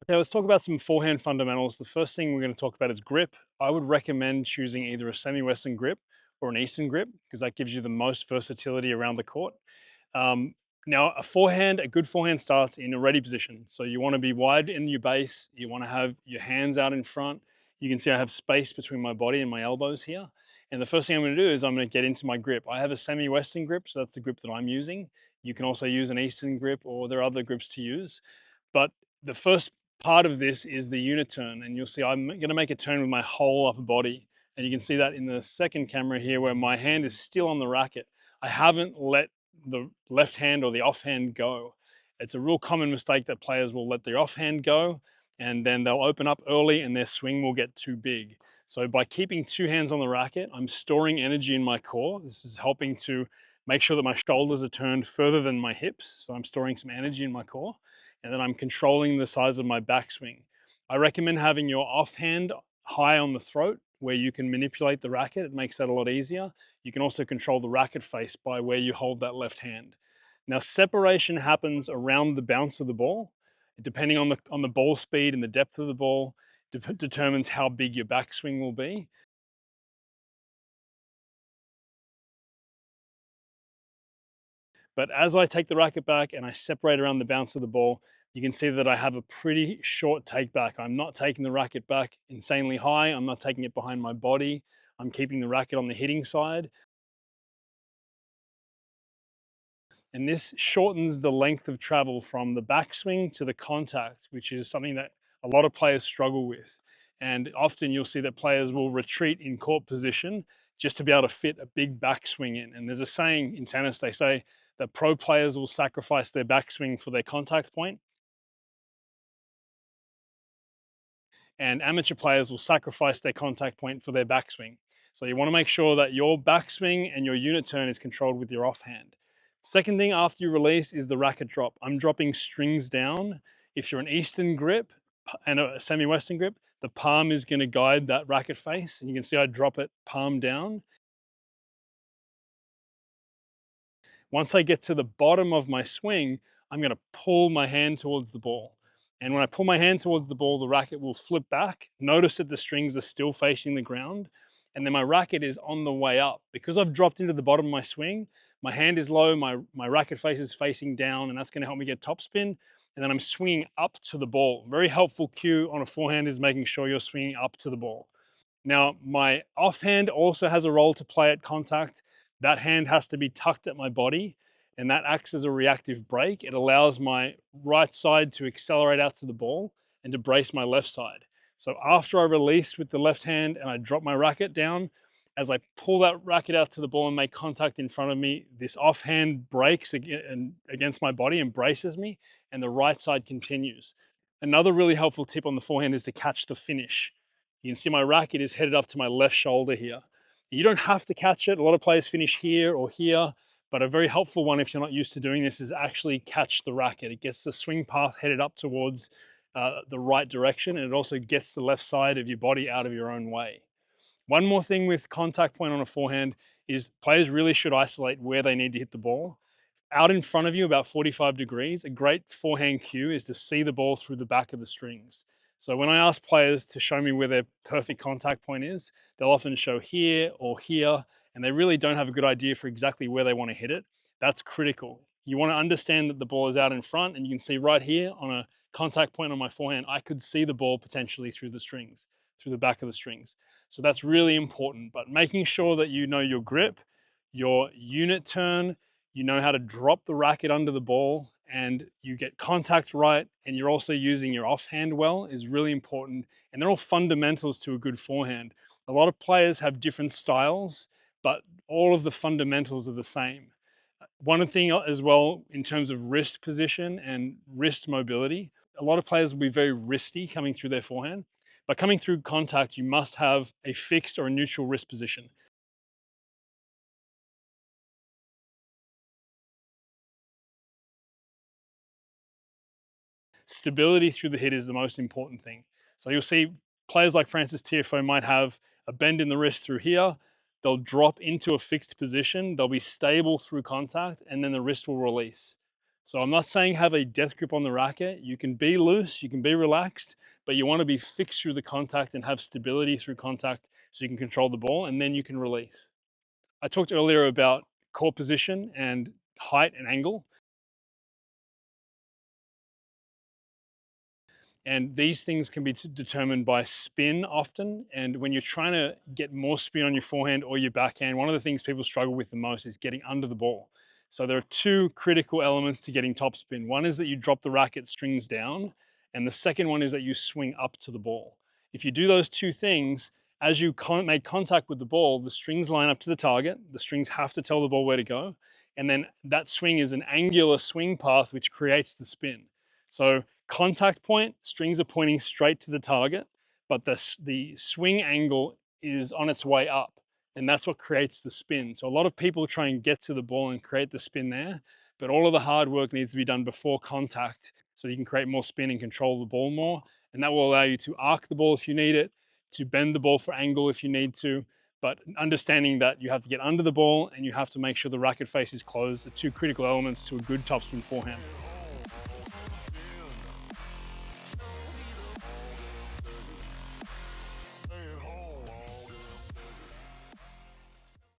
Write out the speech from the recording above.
Okay, let's talk about some forehand fundamentals. The first thing we're going to talk about is grip. I would recommend choosing either a semi-Western grip or an Eastern grip because that gives you the most versatility around the court. Um, Now, a good forehand starts in a ready position. So you want to be wide in your base. You want to have your hands out in front. You can see I have space between my body and my elbows here. And the first thing I'm going to do is I'm going to get into my grip. I have a semi-Western grip, so that's the grip that I'm using. You can also use an Eastern grip, or there are other grips to use. But the first part of this is the unit turn, and you'll see I'm going to make a turn with my whole upper body. And you can see that in the second camera here where my hand is still on the racket. I haven't let the left hand or the offhand go. It's a real common mistake that players will let their offhand go and then they'll open up early and their swing will get too big. So by keeping two hands on the racket, I'm storing energy in my core. This is helping to make sure that my shoulders are turned further than my hips. So I'm storing some energy in my core and then I'm controlling the size of my backswing. I recommend having your offhand high on the throat where you can manipulate the racket. It makes that a lot easier. You can also control the racket face by where you hold that left hand. Now, separation happens around the bounce of the ball. Depending on the ball speed and the depth of the ball, determines how big your backswing will be. But as I take the racket back and I separate around the bounce of the ball, you can see that I have a pretty short take back. I'm not taking the racket back insanely high. I'm not taking it behind my body. I'm keeping the racket on the hitting side. And this shortens the length of travel from the backswing to the contact, which is something that a lot of players struggle with. And often you'll see that players will retreat in court position just to be able to fit a big backswing in. And there's a saying in tennis, they say that pro players will sacrifice their backswing for their contact point, and amateur players will sacrifice their contact point for their backswing. So you want to make sure that your backswing and your unit turn is controlled with your offhand. Second thing after you release is the racket drop. I'm dropping strings down. If you're an Eastern grip and a semi-Western grip, the palm is going to guide that racket face. And you can see I drop it palm down. Once I get to the bottom of my swing, I'm going to pull my hand towards the ball. And when I pull my hand towards the ball, the racket will flip back. Notice that the strings are still facing the ground. And then my racket is on the way up. Because I've dropped into the bottom of my swing, my hand is low, my racket face is facing down, and that's going to help me get topspin. And then I'm swinging up to the ball. Very helpful cue on a forehand is making sure you're swinging up to the ball. Now, my offhand also has a role to play at contact. That hand has to be tucked at my body, and that acts as a reactive brake. It allows my right side to accelerate out to the ball and to brace my left side. So after I release with the left hand and I drop my racket down, as I pull that racket out to the ball and make contact in front of me, this offhand breaks against my body and braces me, and the right side continues. Another really helpful tip on the forehand is to catch the finish. You can see my racket is headed up to my left shoulder here. You don't have to catch it. A lot of players finish here or here, but a very helpful one if you're not used to doing this is actually catch the racket. It gets the swing path headed up towards the right direction, and it also gets the left side of your body out of your own way. One more thing with contact point on a forehand is players really should isolate where they need to hit the ball. Out in front of you, about 45 degrees, a great forehand cue is to see the ball through the back of the strings. So when I ask players to show me where their perfect contact point is, they'll often show here or here, and they really don't have a good idea for exactly where they want to hit it. That's critical. You want to understand that the ball is out in front, and you can see right here on a contact point on my forehand, I could see the ball potentially through the strings, through the back of the strings. So that's really important, but making sure that you know your grip, your unit turn, you know how to drop the racket under the ball, and you get contact right, and you're also using your offhand well is really important. And they're all fundamentals to a good forehand. A lot of players have different styles, but all of the fundamentals are the same. One thing as well, in terms of wrist position and wrist mobility, a lot of players will be very wristy coming through their forehand. But coming through contact, you must have a fixed or a neutral wrist position. Stability through the hit is the most important thing. So you'll see players like Francis Tiafoe might have a bend in the wrist through here. They'll drop into a fixed position. They'll be stable through contact, and then the wrist will release. So I'm not saying have a death grip on the racket. You can be loose, you can be relaxed, but you want to be fixed through the contact and have stability through contact so you can control the ball and then you can release. I talked earlier about court position and height and angle. And these things can be determined by spin often. And when you're trying to get more spin on your forehand or your backhand, one of the things people struggle with the most is getting under the ball. So there are two critical elements to getting topspin. One is that you drop the racket strings down, and the second one is that you swing up to the ball. If you do those two things, as you make contact with the ball, the strings line up to the target. The strings have to tell the ball where to go. And then that swing is an angular swing path, which creates the spin. So contact point, strings are pointing straight to the target, but the swing angle is on its way up, and that's what creates the spin. So a lot of people try and get to the ball and create the spin there, but all of the hard work needs to be done before contact so you can create more spin and control the ball more, and that will allow you to arc the ball if you need it, to bend the ball for angle if you need to, but understanding that you have to get under the ball and you have to make sure the racket face is closed are two critical elements to a good topspin forehand.